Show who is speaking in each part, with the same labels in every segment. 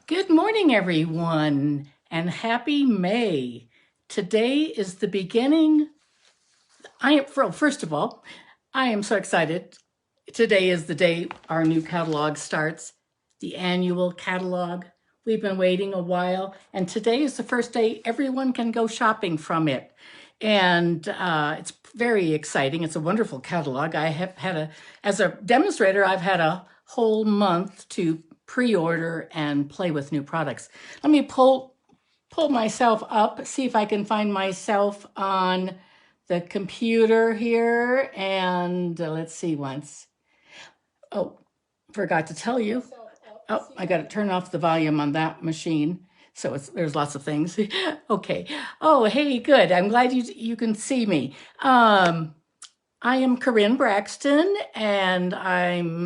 Speaker 1: Good morning, everyone, and happy May. Today is the beginning. First of all, I am so excited. Today is the day our new catalog starts, the annual catalog. We've been waiting a while, and today is the first day everyone can go shopping from it. And it's very exciting. It's a wonderful catalog. As a demonstrator, I've had a whole month to pre-order and play with new products. Let me pull myself up, see if I can find myself on the computer here. And let's see once. Oh, forgot to tell you. Oh, I got to turn off the volume on that machine. So there's lots of things. Okay. Oh, hey, good. I'm glad you can see me. I am Karin Braxton, and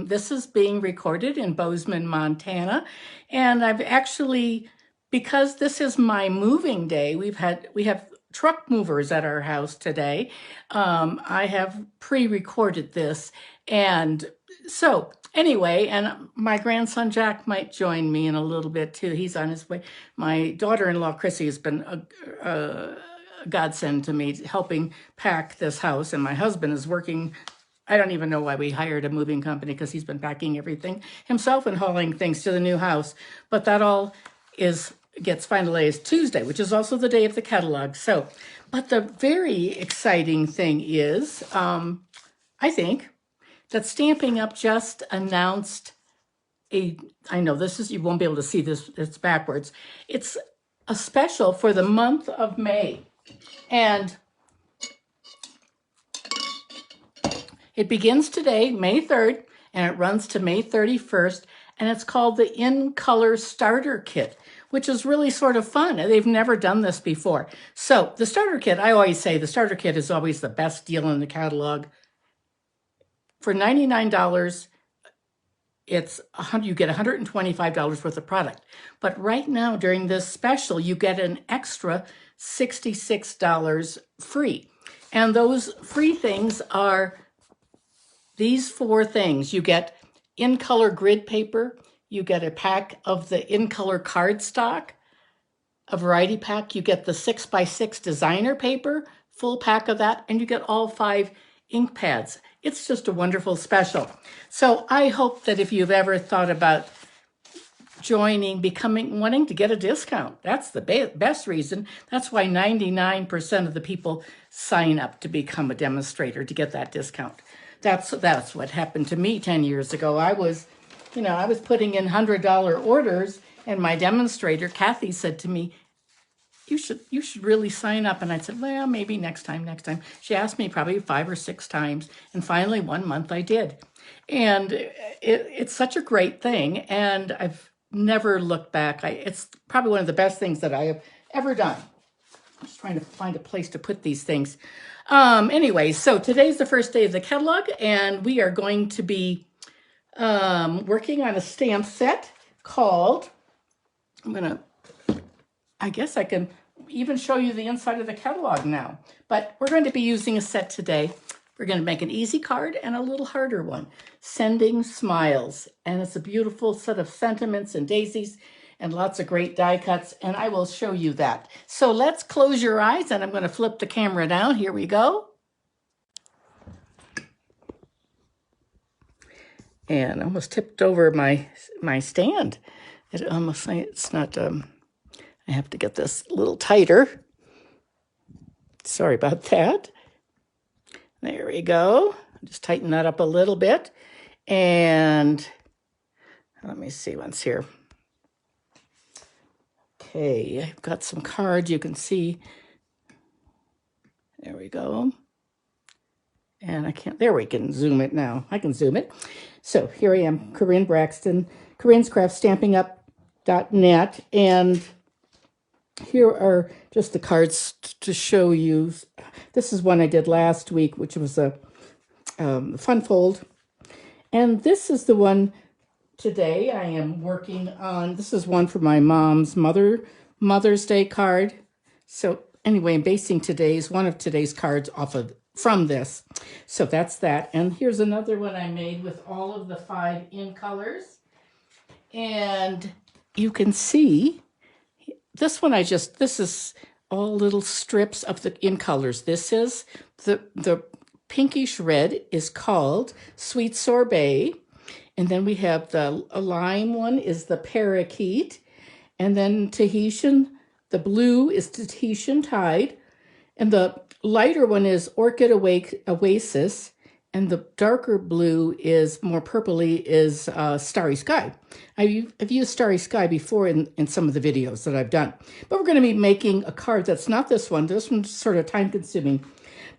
Speaker 1: this is being recorded in Bozeman, Montana. And I've actually, because this is my moving day, we have truck movers at our house today. I have pre-recorded this. And so anyway, and my grandson Jack might join me in a little bit too. He's on his way. My daughter-in-law Chrissy has been a godsend to me, helping pack this house, and my husband is working. I don't even know why we hired a moving company, because he's been packing everything himself and hauling things to the new house. But that all gets finalized Tuesday, which is also the day of the catalog. So, but the very exciting thing is, I think, that Stamping Up just announced I know you won't be able to see this, it's backwards. It's a special for the month of May. And it begins today, May 3rd, and it runs to May 31st. And it's called the In Color Starter Kit, which is really sort of fun. They've never done this before. So the starter kit, I always say the starter kit is always the best deal in the catalog. For $99, you get $125 worth of product. But right now, during this special, you get an extra $66 free. And those free things are these 4 things. You get in-color grid paper. You get a pack of the in-color cardstock, a variety pack. You get the 6x6 designer paper, full pack of that, and you get all 5 ink pads. It's just a wonderful special. So I hope that if you've ever thought about wanting to get a discount, that's the best reason. That's why 99% of the people sign up to become a demonstrator, to get that discount. That's what happened to me 10 years ago. I was putting in $100 orders, and my demonstrator, Kathy, said to me, you should really sign up. And I said, well, maybe next time. She asked me probably 5 or 6 times. And finally, one month I did. And it's such a great thing. And I've never looked back. It's probably one of the best things that I have ever done. I'm just trying to find a place to put these things. Anyway, so today's the first day of the catalog, and we are going to be working on a stamp set called, I guess I can even show you the inside of the catalog now. But we're going to be using a set today. We're going to make an easy card and a little harder one, Sending Smiles. And it's a beautiful set of sentiments and daisies and lots of great die cuts, and I will show you that. So let's close your eyes, and I'm going to flip the camera down. Here we go. And I almost tipped over my stand. It's not... I have to get this a little tighter. Sorry about that. There we go. Just tighten that up a little bit. And let me see once here. Okay, I've got some cards you can see. There we go. And there we can zoom it now. I can zoom it. So here I am, Karin Braxton, karinscraftstampingup.net. And here are just the cards to show you. This is one I did last week, which was a fun fold. And this is the one today I am working on. This is one for my mom's Mother's Day card. So anyway, I'm basing one of today's cards from this. So that's that. And here's another one I made with all of the 5 in colors. And you can see this one. This is all little strips of in colors. This is the pinkish red is called Sweet Sorbet. And then we have the lime one is the Parakeet. And then Tahitian, the blue is Tahitian Tide. And the lighter one is Orchid Oasis. And the darker blue is more purpley is Starry Sky. I've used Starry Sky before in some of the videos that I've done. But we're going to be making a card that's not this one. This one's sort of time consuming.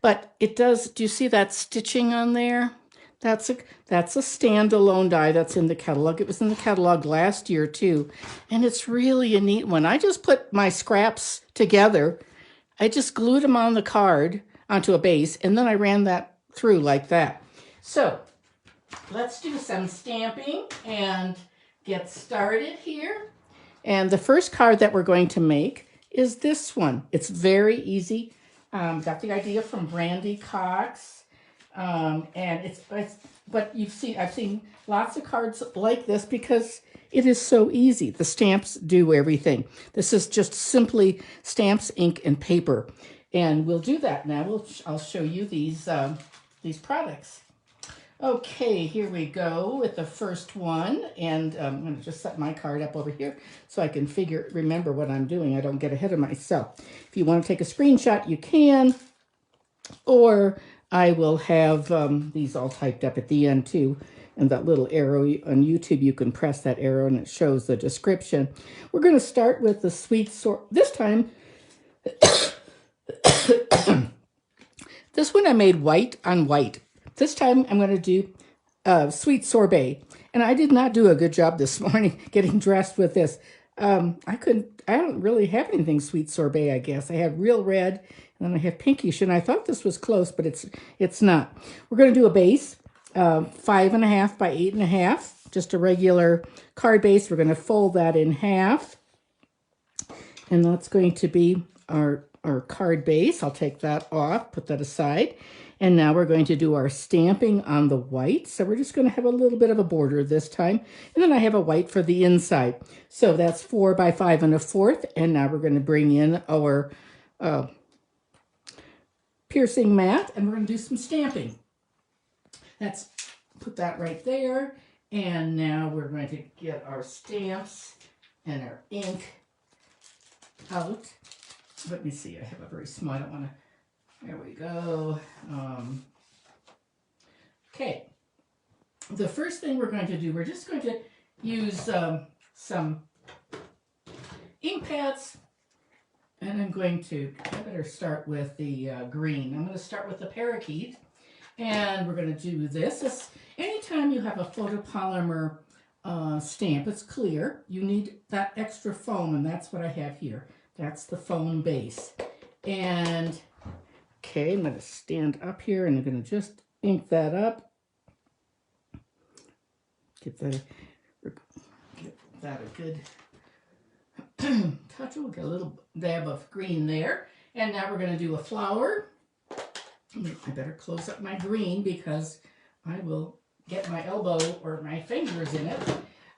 Speaker 1: But it does, do you see that stitching on there? That's a standalone die that's in the catalog. It was in the catalog last year too. And it's really a neat one. I just put my scraps together. I just glued them on the card onto a base, and then I ran that through like that. So let's do some stamping and get started here. And the first card that we're going to make is this one. It's very easy. Got the idea from Brandy Cox. And but I've seen lots of cards like this because it is so easy. The stamps do everything. This is just simply stamps, ink, and paper. And we'll do that now. I'll show you these products. Okay, here we go with the first one. And I'm going to just set my card up over here so I can remember what I'm doing. I don't get ahead of myself. If you want to take a screenshot, you can. Or I will have these all typed up at the end too. And that little arrow on YouTube, you can press that arrow and it shows the description. We're going to start with the Sweet Sorbet. This time, this one I made white on white. This time I'm going to do Sweet Sorbet. And I did not do a good job this morning getting dressed with this. I don't really have anything Sweet Sorbet, I guess. I have real red, and then I have pinkish, and I thought this was close, but it's not. We're going to do a base, 5.5 by 8.5, just a regular card base. We're going to fold that in half, and that's going to be our card base. I'll take that off, put that aside. And now we're going to do our stamping on the white. So we're just going to have a little bit of a border this time. And then I have a white for the inside. So that's 4 by 5 1/4. And now we're going to bring in our piercing mat. And we're going to do some stamping. Put that right there. And now we're going to get our stamps and our ink out. Let me see. I have a very small, I don't want to. There we go. Okay. The first thing we're going to do, we're just going to use some ink pads. And I better start with the green. I'm going to start with the Parakeet. And we're going to do this. Anytime you have a photopolymer stamp, it's clear. You need that extra foam, and that's what I have here. That's the foam base. And okay, I'm going to stand up here and I'm going to just ink that up. Get that a good touch. We'll get a little dab of green there. And now we're going to do a flower. I better close up my green because I will get my elbow or my fingers in it.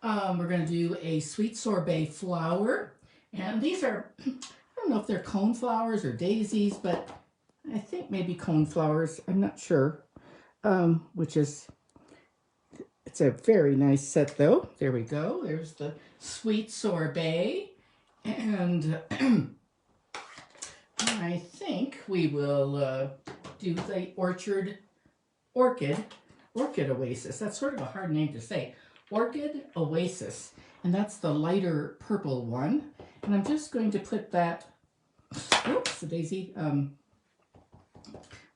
Speaker 1: We're going to do a Sweet Sorbet flower. And these are, I don't know if they're cone flowers or daisies, but I think maybe cone flowers. I'm not sure. It's a very nice set though. There we go. There's the Sweet Sorbet. And I think we will do the Orchid Oasis. That's sort of a hard name to say. Orchid Oasis. And that's the lighter purple one. And I'm just going to put that, oops, the daisy. I'm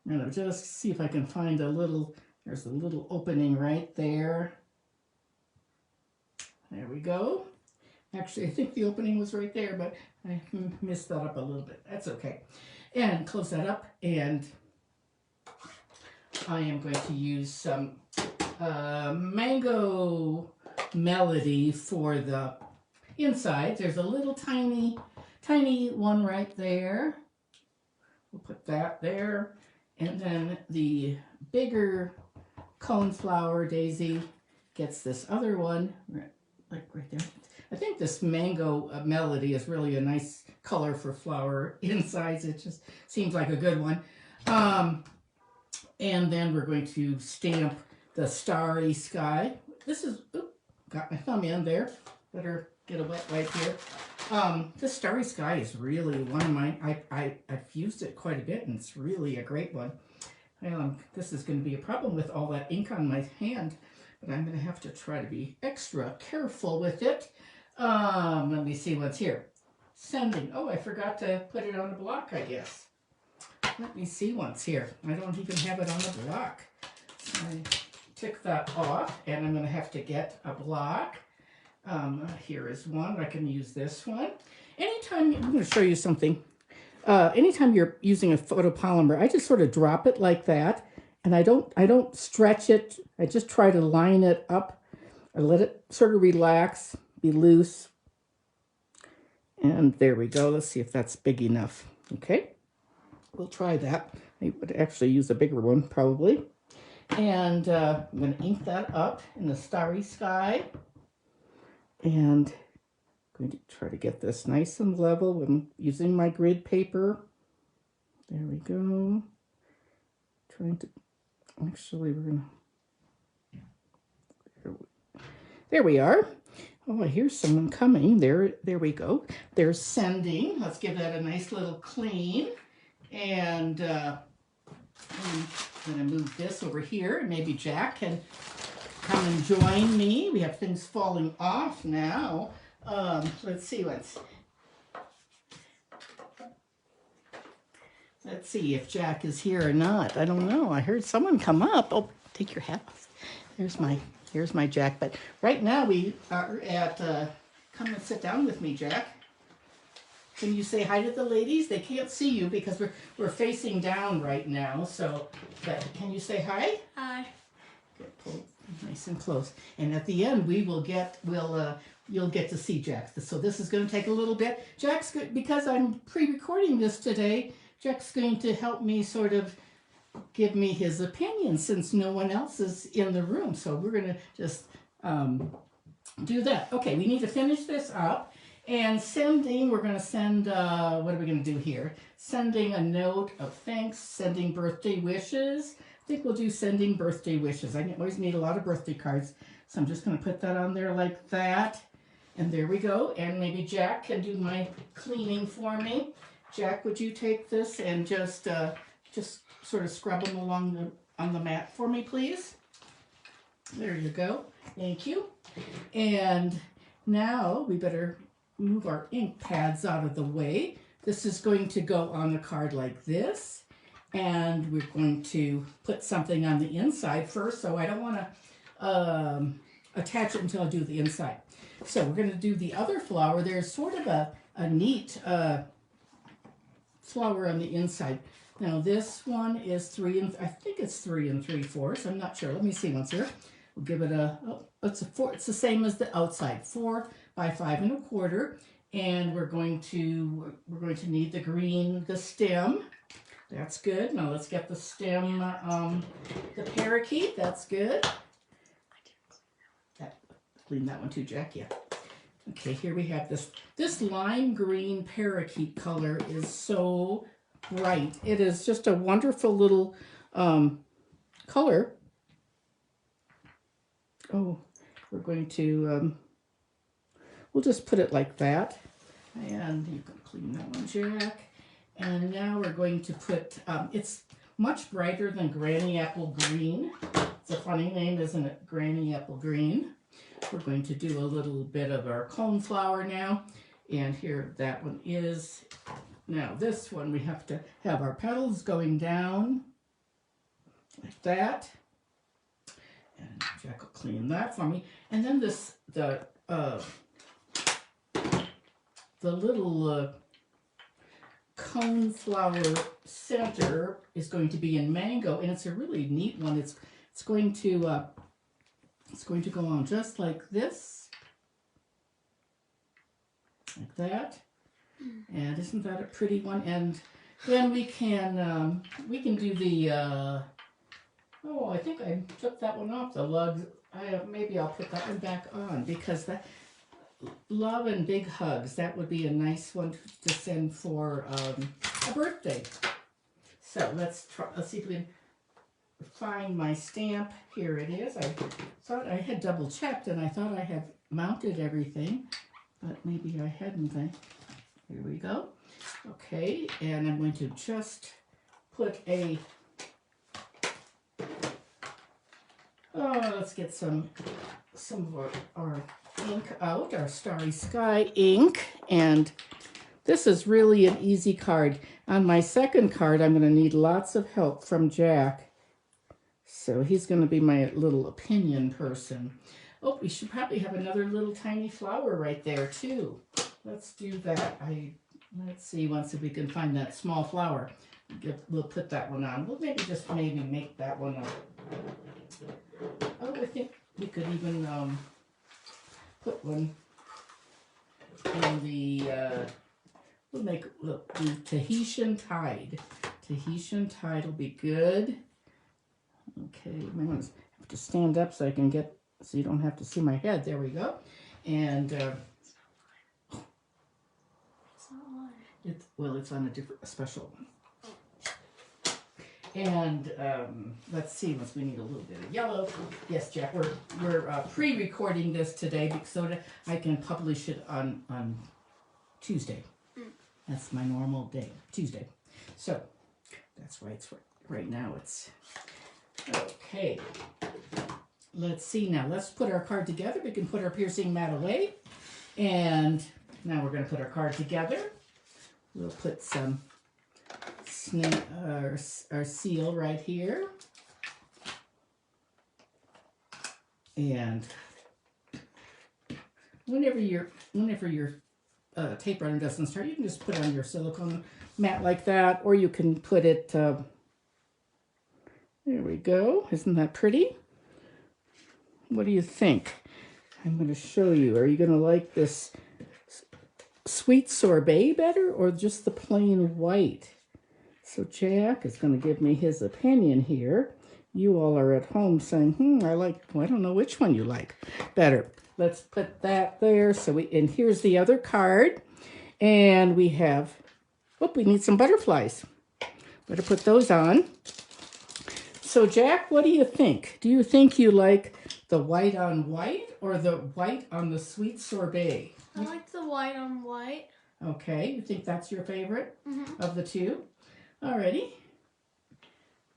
Speaker 1: going to just see if I can find there's a little opening right there. There we go. Actually, I think the opening was right there, but I messed that up a little bit. That's okay. And close that up, and I am going to use some Mango Melody for the inside. There's a little tiny one right there. We'll put that there. And then the bigger coneflower daisy gets this other one, like right there. I think this mango melody is really a nice color for flower insides. It just seems like a good one. And then we're going to stamp the Starry Sky. This is, got my thumb in there. Better get a wet wipe here. The Starry Sky is really one of my, I've used it quite a bit, and it's really a great one. This is going to be a problem with all that ink on my hand, but I'm going to have to try to be extra careful with it. Let me see what's here. Sending. Oh, I forgot to put it on the block, I guess. Let me see what's here. I don't even have it on the block. So I took that off, and I'm going to have to get a block. Here is one. I can use this one. Anytime, I'm going to show you something. Anytime you're using a photopolymer, I just sort of drop it like that, and I don't stretch it. I just try to line it up. I let it sort of relax, be loose. And there we go. Let's see if that's big enough. Okay. We'll try that. I would actually use a bigger one, probably. And I'm going to ink that up in the Starry Sky. And I'm going to try to get this nice and level. I'm using my grid paper. There we go. Trying to, actually, we're going to, there we are. Oh, I hear someone coming. There we go. They're sending. Let's give that a nice little clean. And I'm going to move this over here, and maybe Jack can come and join me. We have things falling off now. Let's see if Jack is here or not. I don't know. I heard someone come up. Oh, take your hat off. Here's my Jack. But right now we are at, come and sit down with me, Jack. Can you say hi to the ladies? They can't see you because we're facing down right now. So, but can you say hi?
Speaker 2: Hi.
Speaker 1: Get pulled nice and close. And at the end, you'll get to see Jack. So this is going to take a little bit. Jack's good because I'm pre-recording this today. Jack's going to help me sort of give me his opinion since no one else is in the room. So we're going to just do that. Okay, we need to finish this up. And sending, we're going to send, what are we going to do here? Sending a note of thanks, sending birthday wishes. I think we'll do sending birthday wishes. I always need a lot of birthday cards. So I'm just going to put that on there like that. And there we go. And maybe Jack can do my cleaning for me. Jack, would you take this and just sort of scrub them along on the mat for me, please? There you go. Thank you. And now we better move our ink pads out of the way. This is going to go on a card like this, and we're going to put something on the inside first, so I don't want to attach it until I do the inside. So we're going to do the other flower. There's sort of a neat flower on the inside. Now this one is I think it's 3 3/4. I'm not sure. Let me see once here. We'll give it it's a 4. It's the same as the outside, 4 by 5 1/4, and we're going to need the green, the stem. That's good. Now let's get the stem, the parakeet. That's good. Clean that one too, Jack. Yeah. Okay, here we have this lime green parakeet color is so bright. It is just a wonderful little color. Oh, we're going to, we'll just put it like that. And you can clean that one, Jack. And now we're going to put, it's much brighter than Granny Apple Green. It's a funny name, isn't it? Granny Apple Green. We're going to do a little bit of our coneflower now. And here that one is. Now this one, we have to have our petals going down like that. And Jack will clean that for me. And then the little coneflower center is going to be in mango, and it's a really neat one. It's going to go on just like this, like that. And isn't that a pretty one? And then we can do the oh, I think I took that one off the lugs. Maybe I'll put that one back on because love and big hugs. That would be a nice one to send for a birthday. So let's try. Let's see if we can find my stamp. Here it is. I thought I had double checked and I thought I had mounted everything, but maybe I hadn't. Here we go. Okay, and I'm going to just put a, let's get some of our ink out, our Starry Sky ink, and this is really an easy card. On my second card, I'm going to need lots of help from Jack. So he's going to be my little opinion person. Oh, we should probably have another little tiny flower right there too. Let's do that. Let's see once if we can find that small flower. We'll put that one on. We'll maybe make that one up. Oh, I think we could even put one in the, we'll make the Tahitian Tide. Tahitian Tide will be good. Okay, I have to stand up so I can get, so you don't have to see my head. There we go. And it's on a special one. And let's see, once we need a little bit of yellow. Yes, Jack, we're pre-recording this today so that I can publish it on Tuesday. That's my normal day, Tuesday. So that's why it's right now. It's okay. Let's see now. Let's put our card together. We can put our piercing mat away, and now we're going to put our card together. We'll put some our seal right here, and whenever your tape runner doesn't start, you can just put on your silicone mat like that, or you can put it. There we go. Isn't that pretty? What do you think? I'm going to show you. Are you going to like this Sweet Sorbet better, or just the plain white? So Jack is going to give me his opinion here. You all are at home saying, well, I don't know which one you like better. Let's put that there. And here's the other card. And we have, we need some butterflies. Better put those on. So Jack, what do you think? Do you think you like the white on white or the white on the Sweet Sorbet?
Speaker 2: I like the white on white.
Speaker 1: Okay, you think that's your favorite of the two? Alrighty.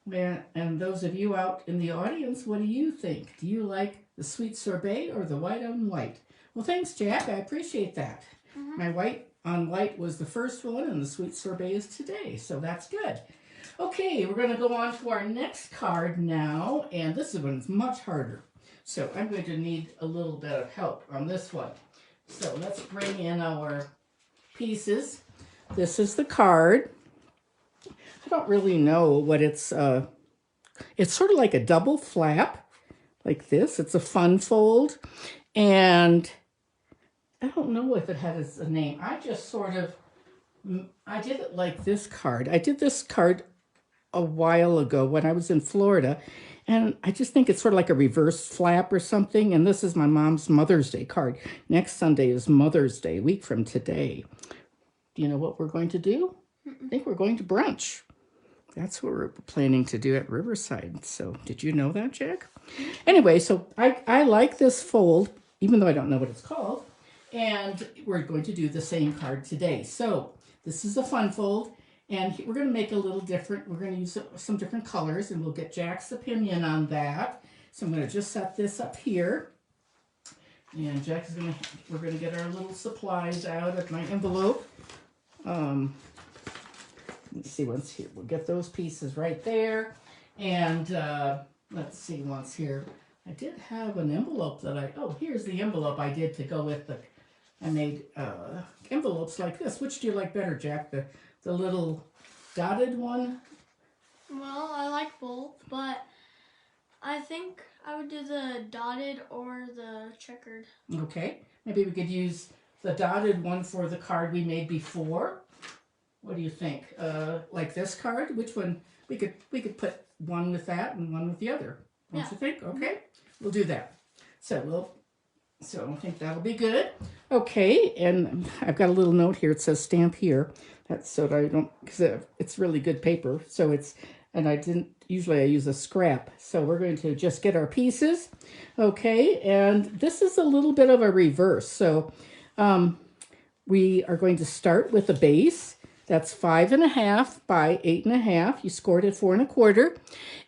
Speaker 1: And those of you out in the audience, what do you think? Do you like the Sweet Sorbet or the white on white? Well, thanks, Jack. I appreciate that. My white on white was the first one, and the Sweet Sorbet is today, so that's good. Okay, we're going to go on to our next card now, and this one's much harder. So I'm going to need a little bit of help on this one. So let's bring in our pieces. This is the card. I don't really know what it's sort of like a double flap, like this. It's a fun fold, and I don't know if it has a name. I just I did it like this card. I did this card a while ago when I was in Florida, and I just think it's sort of like a reverse flap or something, and this is my mom's Mother's Day card. Next Sunday is Mother's Day, a week from today. Do you know what we're going to do? I think we're going to brunch. That's what we're planning to do at Riverside. So did you know that, Jack? Anyway, so I like this fold, even though I don't know what it's called. And we're going to do the same card today. So this is a fun fold. And we're going to make a little different. We're going to use some different colors. And we'll get Jack's opinion on that. So I'm going to just set this up here. And we're going to get our little supplies out of my envelope. Let's see what's here. We'll get those pieces right there. And let's see once here. I did have an envelope that here's the envelope I did to go with I made envelopes like this. Which do you like better, Jack? The little dotted one?
Speaker 2: Well, I like both, but I think I would do the dotted or the checkered.
Speaker 1: Okay. Maybe we could use the dotted one for the card we made before. What do you think? Like this card? Which one? We could put one with that and one with the other. Don't you think? Okay. We'll do that. So we'll So I think that'll be good. Okay, and I've got a little note here. It says stamp here. That's so that I don't, because it's really good paper. So it's, and I didn't, usually I use a scrap. So we're going to just get our pieces. Okay, and this is a little bit of a reverse. So we are going to start with a base. That's 5.5 by 8.5. You scored at 4 1/4.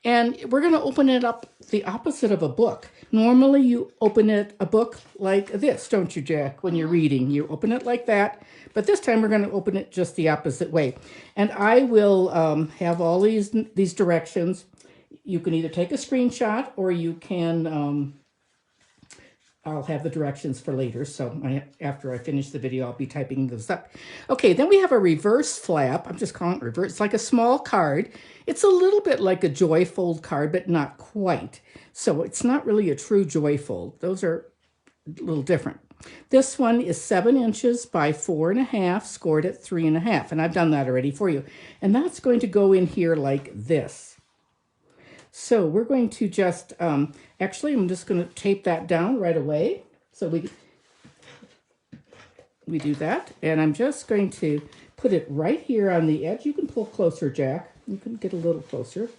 Speaker 1: And we're going to open it up the opposite of a book. Normally you open a book like this, don't you, Jack, when you're reading? You open it like that. But this time we're going to open it just the opposite way. And I will have all these directions. You can either take a screenshot or you can... I'll have the directions for later, so after I finish the video, I'll be typing those up. Okay, then we have a reverse flap. I'm just calling it reverse. It's like a small card. It's a little bit like a joy fold card, but not quite. So it's not really a true joy fold. Those are a little different. This one is 7 inches by 4.5, scored at 3.5, and I've done that already for you. And that's going to go in here like this. So we're going to just, actually, I'm just going to tape that down right away. So we do that. And I'm just going to put it right here on the edge. You can pull closer, Jack. You can get a little closer.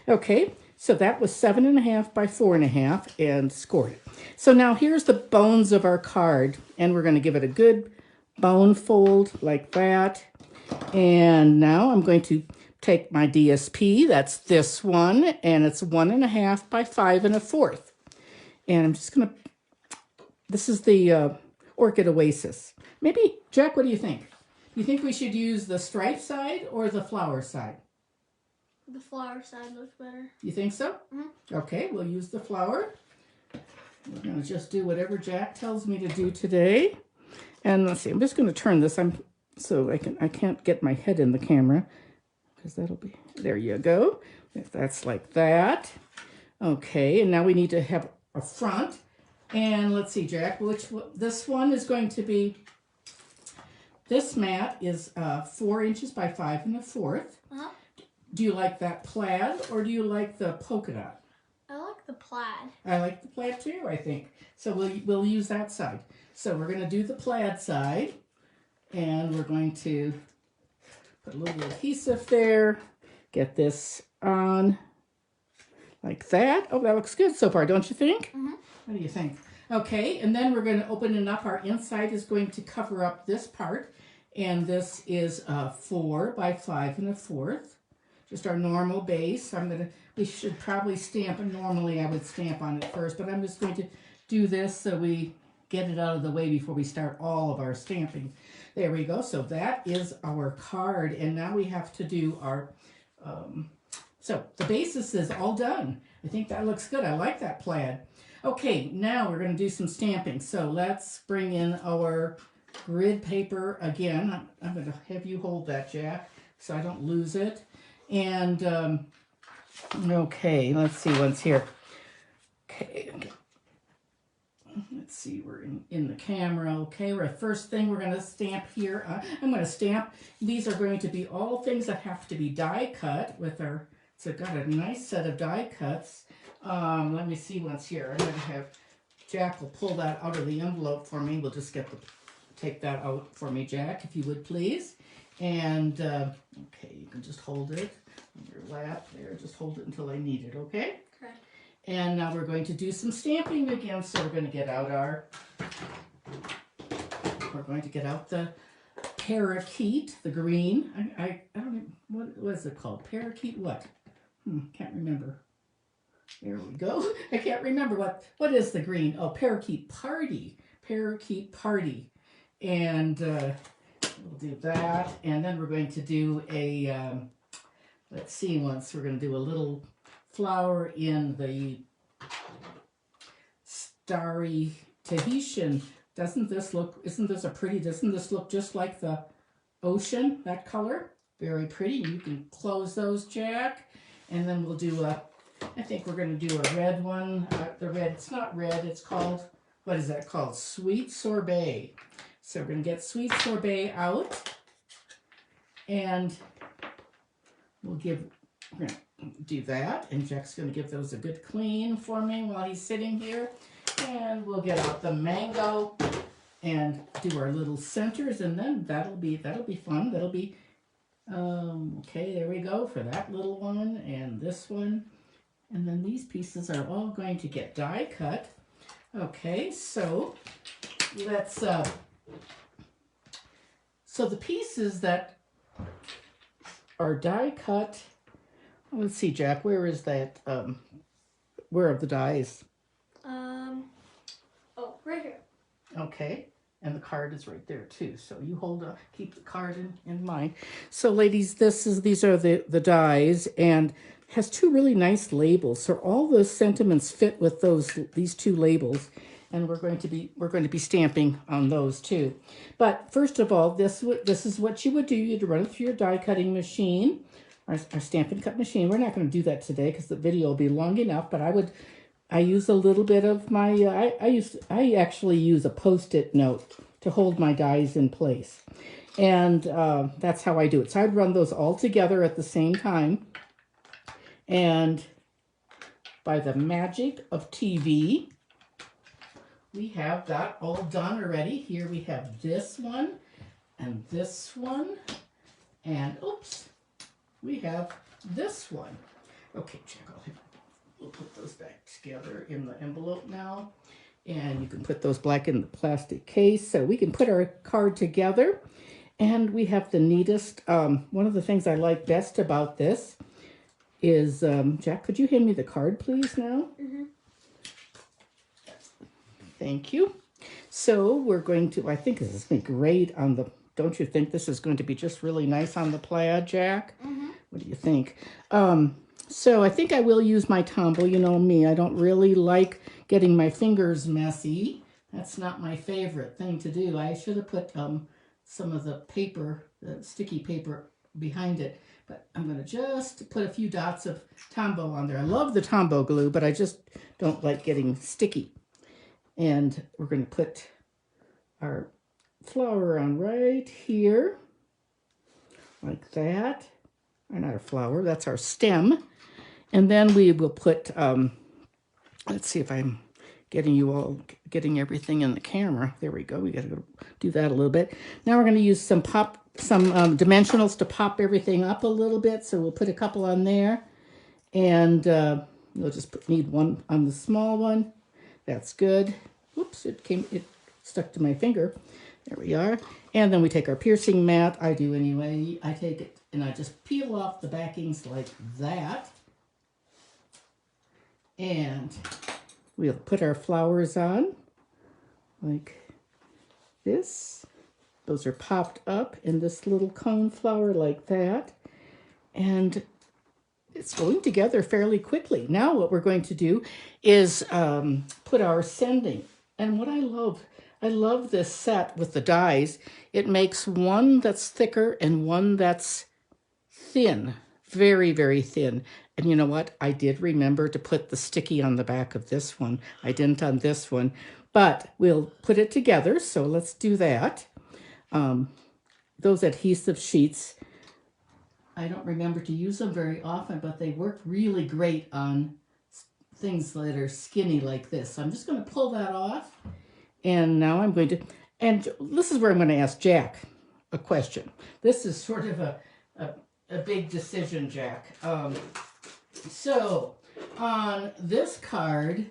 Speaker 1: Okay, so that was 7.5 by 4.5 and scored it. So now here's the bones of our card. And we're going to give it a good bone fold like that. And now I'm going to take my DSP, that's this one, and it's 1.5 by 5 1/4. And I'm just gonna, this is the Orchid Oasis. Maybe, Jack, what do you think? Do you think we should use the stripe side or the flower side?
Speaker 2: The flower side looks better.
Speaker 1: You think so?
Speaker 2: Mm-hmm.
Speaker 1: Okay, we'll use the flower. We're gonna just do whatever Jack tells me to do today. And let's see, I'm just gonna turn this, so I can't get my head in the camera. Because that'll be, there you go. If that's like that. Okay, and now we need to have a front. And let's see, Jack, this one is going to be, this mat is 4 inches by 5 1/4. Do you like that plaid or do you like the polka dot?
Speaker 2: I like the plaid.
Speaker 1: I like the plaid too, I think. So we'll use that side. So we're going to do the plaid side. And we're going to put a little adhesive there, get this on like that. Oh, that looks good so far, don't you think?
Speaker 2: Mm-hmm.
Speaker 1: What do you think? Okay, and then we're going to open it up. Our inside is going to cover up this part, and this is 4 by 5 1/4. Just our normal base. We should probably stamp, and normally I would stamp on it first, but I'm just going to do this so we get it out of the way before we start all of our stamping. There we go. So that is our card. And now we have to do our, so the basis is all done. I think that looks good. I like that plaid. Okay, now we're going to do some stamping. So let's bring in our grid paper again. I'm going to have you hold that, Jack, so I don't lose it. And, okay, let's see what's here. Okay. Let's see, we're in the camera. Okay, first thing we're going to stamp here. I'm going to stamp. These are going to be all things that have to be die cut with our, so got a nice set of die cuts. Let me see what's here. I'm going to have, Jack will pull that out of the envelope for me. We'll just take that out for me, Jack, if you would please. And, okay, you can just hold it on your lap there. Just hold it until I need it, okay?
Speaker 2: Okay.
Speaker 1: And now we're going to do some stamping again. So we're going to get out the Parakeet, the green. I don't know, what is it called? Parakeet what? Can't remember. There we go. I can't remember what is the green. Oh, Parakeet Party. Parakeet Party. And we'll do that. And then we're going to do a, let's see, we're going to do a little flower in the starry Tahitian. Isn't this look just like the ocean, that color? Very pretty. You can close those, Jack. And then we'll do I think we're going to do a red one. It's not red, it's called, what is that called? Sweet Sorbet. So we're going to get Sweet Sorbet out. And we're going to do that. And Jack's going to give those a good clean for me while he's sitting here. And we'll get out the mango and do our little centers, and then that'll be fun. That'll be okay, there we go for that little one and this one. And then these pieces are all going to get die cut. Okay, so let's so the pieces that are die cut, let's see, Jack, where is that? Where are the dies?
Speaker 2: Oh, right here.
Speaker 1: Okay, and the card is right there too. So you hold up, keep the card in mind. So ladies, these are the dies, and has two really nice labels. So all the sentiments fit with these two labels, and we're going to be stamping on those too. But first of all, this is what you would do. You'd run it through your die cutting machine, our stamp and cut machine. We're not going to do that today because the video will be long enough. But I use a little bit of my, I actually use a Post-it note to hold my dies in place. And that's how I do it. So I'd run those all together at the same time. And by the magic of TV, we have that all done already. Here we have this one, and oops, we have this one. Okay, check out here. We'll put those back together in the envelope now. And you can put those back in the plastic case. So we can put our card together. And we have the neatest, one of the things I like best about this is, Jack, could you hand me the card, please, now? Mm-hmm. Thank you. So we're going to, I think this is going to be great on the, don't you think this is going to be just really nice on the plaid, Jack? Mm-hmm. What do you think? So I think I will use my Tombow. You know me, I don't really like getting my fingers messy. That's not my favorite thing to do. I should have put some of the paper, the sticky paper behind it. But I'm going to just put a few dots of Tombow on there. I love the Tombow glue, but I just don't like getting sticky. And we're going to put our flower on right here, like that. Or not a flower, that's our stem. And then we will put, let's see if I'm getting everything in the camera. There we go. We got to go do that a little bit. Now we're going to use some dimensionals to pop everything up a little bit. So we'll put a couple on there. And we'll just need one on the small one. That's good. Oops, it stuck to my finger. There we are. And then we take our piercing mat. I do anyway. I take it and I just peel off the backings like that. And we'll put our flowers on like this. Those are popped up in this little cone flower like that. And it's going together fairly quickly. Now what we're going to do is put our sending. And what I love this set with the dies. It makes one that's thicker and one that's thin, very, very thin. And you know what? I did remember to put the sticky on the back of this one. I didn't on this one, but we'll put it together. So let's do that. Those adhesive sheets, I don't remember to use them very often, but they work really great on things that are skinny like this. So I'm just going to pull that off. And now I'm going to, and this is where I'm going to ask Jack a question. This is sort of a big decision, Jack. So on this card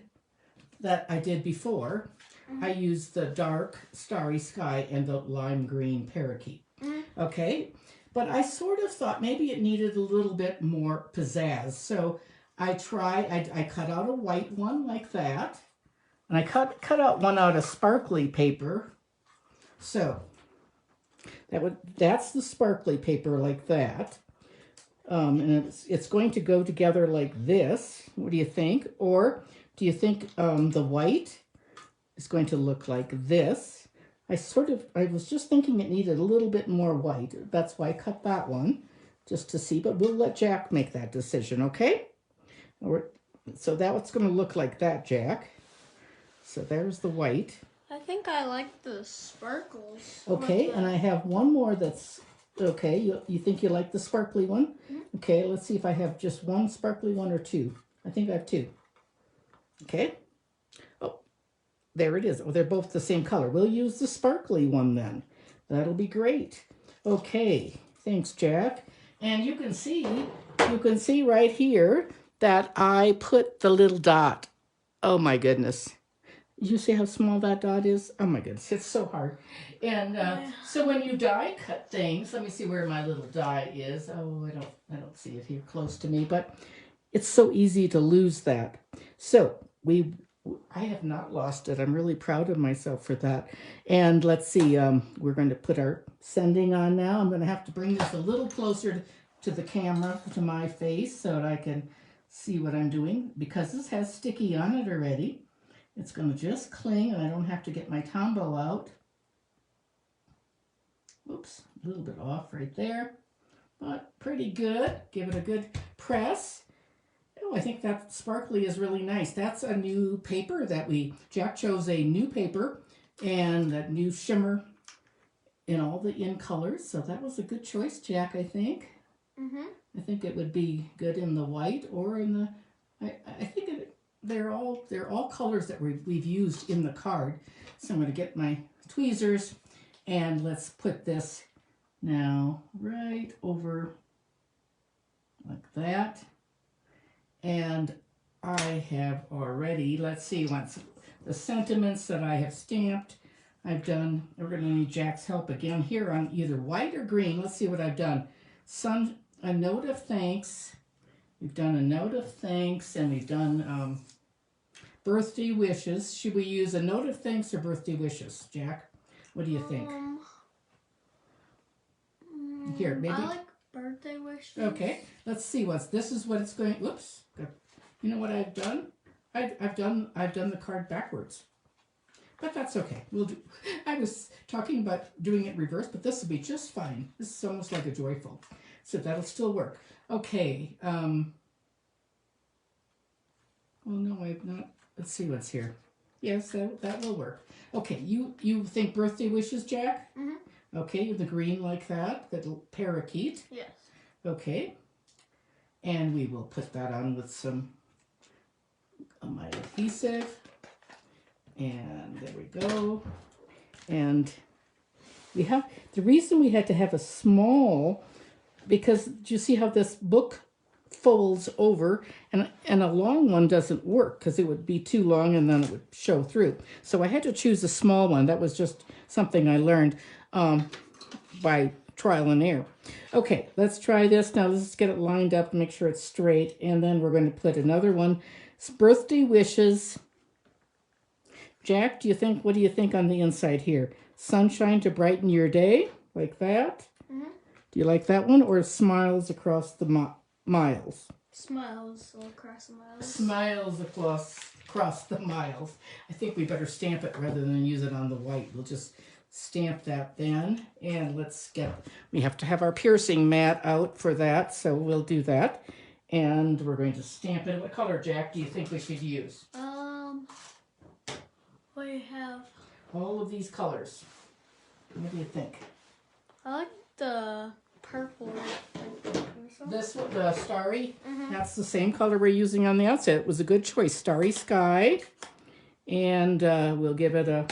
Speaker 1: that I did before, I used the dark starry sky and the lime green parakeet. Okay, but I sort of thought maybe it needed a little bit more pizzazz. So I cut out a white one like that. And I cut out one out of sparkly paper. So that's the sparkly paper like that. And it's going to go together like this. What do you think? Or do you think the white is going to look like this? I was just thinking it needed a little bit more white. That's why I cut that one, just to see. But we'll let Jack make that decision, okay? So that's going to look like that, Jack. So there's the white.
Speaker 2: I think I like the sparkles.
Speaker 1: Okay, and I have one more that's, okay, you think you like the sparkly one? Mm-hmm. Okay, let's see if I have just one sparkly one or two. I think I have two. Okay. Oh, There it is. Oh, they're both the same color. We'll use the sparkly one then. That'll be great. Okay, thanks, Jack. And you can see right here that I put the little dot. Oh my goodness. You see how small that dot is? Oh my goodness, it's so hard. And so when you die cut things, let me see where my little die is. Oh, I don't see it here close to me, but it's so easy to lose that. So I have not lost it. I'm really proud of myself for that. And let's see, we're going to put our sending on now. I'm going to have to bring this a little closer to the camera, to my face, so that I can see what I'm doing. Because this has sticky on it already, it's going to just cling, and I don't have to get my Tombow out. Oops, a little bit off right there, but pretty good. Give it a good press. Oh, I think that sparkly is really nice. That's a new paper that Jack chose a new paper and that new shimmer in all the in colors. So that was a good choice, Jack, I think. I think it would be good in the white or in the, I think they're all colors that we've used in the card. So I'm going to get my tweezers and let's put this now right over like that. And I have already, let's see, once the sentiments that I have stamped, I've done, we're going to need Jack's help again here on either white or green. Let's see what I've done. A note of thanks. We've done a note of thanks, and we've done birthday wishes. Should we use a note of thanks or birthday wishes, Jack? What do you think? Here, maybe.
Speaker 2: I like birthday wishes.
Speaker 1: Okay, let's see this is what it's going. Whoops. You know what I've done? I've done the card backwards. But that's okay. We'll do. I was talking about doing it reverse, but this will be just fine. This is almost like a joyful. So that'll still work. Okay. Well, no, I've not. Let's see what's here. Yes, that will work. Okay, you think birthday wishes, Jack? Okay, the green like that, the parakeet.
Speaker 2: Yes.
Speaker 1: Okay. And we will put that on with some of my adhesive. And there we go. And we have, the reason we had to have a small, because do you see how this book folds over, and a long one doesn't work because it would be too long and then it would show through. So I had to choose a small one. That was just something I learned by trial and error. Okay, let's try this. Now let's get it lined up and make sure it's straight. And then we're going to put another one. It's birthday wishes. Jack, what do you think on the inside here? Sunshine to brighten your day, like that? Do you like that one? Or smiles across the miles?
Speaker 2: Smiles across the miles.
Speaker 1: Smiles across the miles. I think we better stamp it rather than use it on the white. We'll just stamp that then. And we have to have our piercing mat out for that, so we'll do that. And we're going to stamp it. What color, Jack, do you think we should use?
Speaker 2: We have
Speaker 1: all of these colors. What do you think?
Speaker 2: I like the purple.
Speaker 1: This one, the starry, that's the same color we're using on the outside. It was a good choice, Starry Sky. And we'll give it a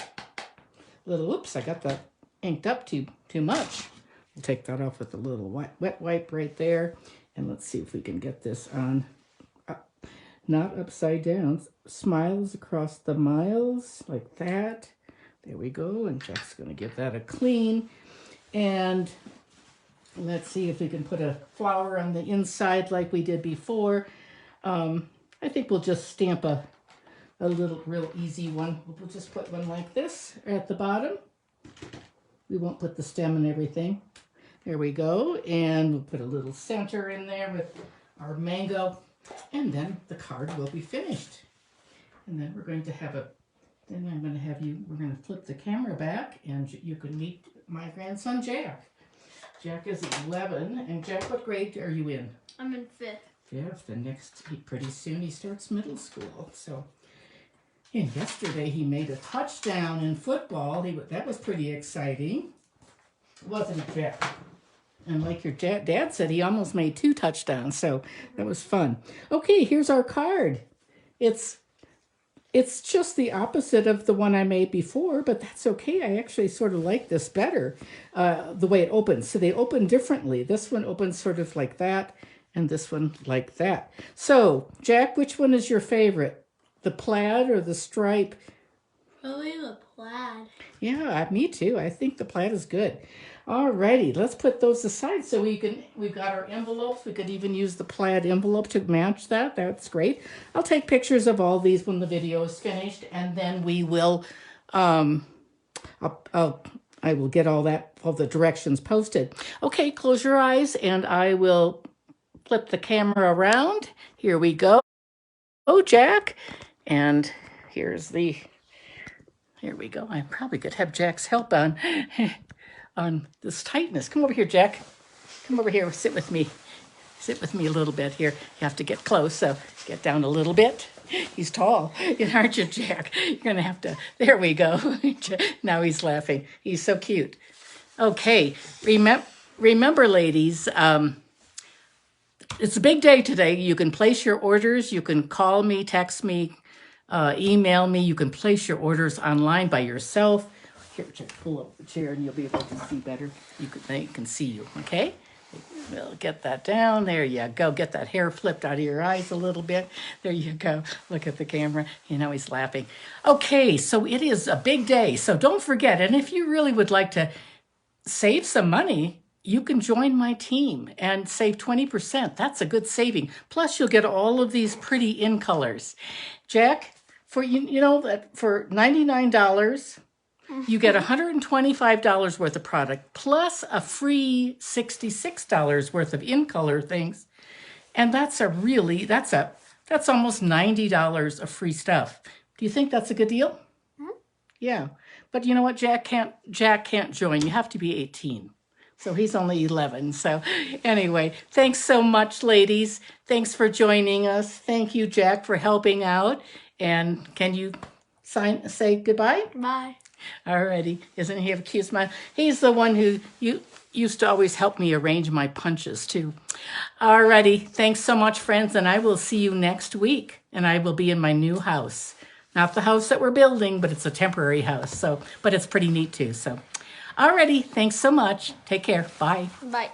Speaker 1: little, oops, I got that inked up too much. We'll take that off with a little wet wipe right there. And let's see if we can get this on, not upside down. Smiles across the miles, like that. There we go, and Jack's gonna give that a clean. And let's see if we can put a flower on the inside like we did before. I think we'll just stamp a little real easy one. We'll just put one like this at the bottom. We won't put the stem and everything. There we go. And we'll put a little center in there with our mango. And then the card will be finished. And then we're going to have we're going to flip the camera back and you can meet my grandson, Jack. Jack is 11. And Jack, what grade are you in?
Speaker 2: I'm in 5th.
Speaker 1: 5th. And pretty soon he starts middle school. So, and yesterday he made a touchdown in football. That was pretty exciting, wasn't it, Jack? And like your dad said, he almost made 2 touchdowns. So that was fun. Okay, here's our card. It's It's just the opposite of the one I made before, but that's okay. I actually sort of like this better, the way it opens. So they open differently. This one opens sort of like that, and this one like that. So, Jack, which one is your favorite? The plaid or the stripe?
Speaker 2: Probably the plaid.
Speaker 1: Yeah, me too. I think the plaid is good. Alrighty, let's put those aside so we've got our envelopes. We could even use the plaid envelope to match that. That's great. I'll take pictures of all these when the video is finished, and then we will, I will get all the directions posted. Okay, close your eyes, and I will flip the camera around. Here we go. Oh, Jack. And here we go. I probably could have Jack's help on this tightness. Come over here, Jack. Come over here. Sit with me. Sit with me a little bit here. You have to get close, so get down a little bit. He's tall, aren't you, Jack? You're going to have to. There we go. Now he's laughing. He's so cute. Okay. Remember, ladies, it's a big day today. You can place your orders. You can call me, text me, email me. You can place your orders online by yourself. Here, pull up the chair and you'll be able to see better. They can see you, okay? We'll get that down. There you go. Get that hair flipped out of your eyes a little bit. There you go. Look at the camera. You know he's laughing. Okay, so it is a big day. So don't forget, and if you really would like to save some money, you can join my team and save 20%. That's a good saving. Plus, you'll get all of these pretty in colors. Jack, for for $99, you get $125 worth of product plus a free $66 worth of in color things. And that's almost $90 of free stuff. Do you think that's a good deal? Yeah. But you know what? Jack can't join. You have to be 18. So he's only 11. So anyway, thanks so much, ladies. Thanks for joining us. Thank you, Jack, for helping out. And can you say goodbye?
Speaker 2: Bye.
Speaker 1: Alrighty. Isn't he have a cute smile? He's the one who used to always help me arrange my punches, too. Alrighty. Thanks so much, friends. And I will see you next week. And I will be in my new house. Not the house that we're building, but it's a temporary house. But it's pretty neat, too. So, alrighty. Thanks so much. Take care. Bye.
Speaker 2: Bye.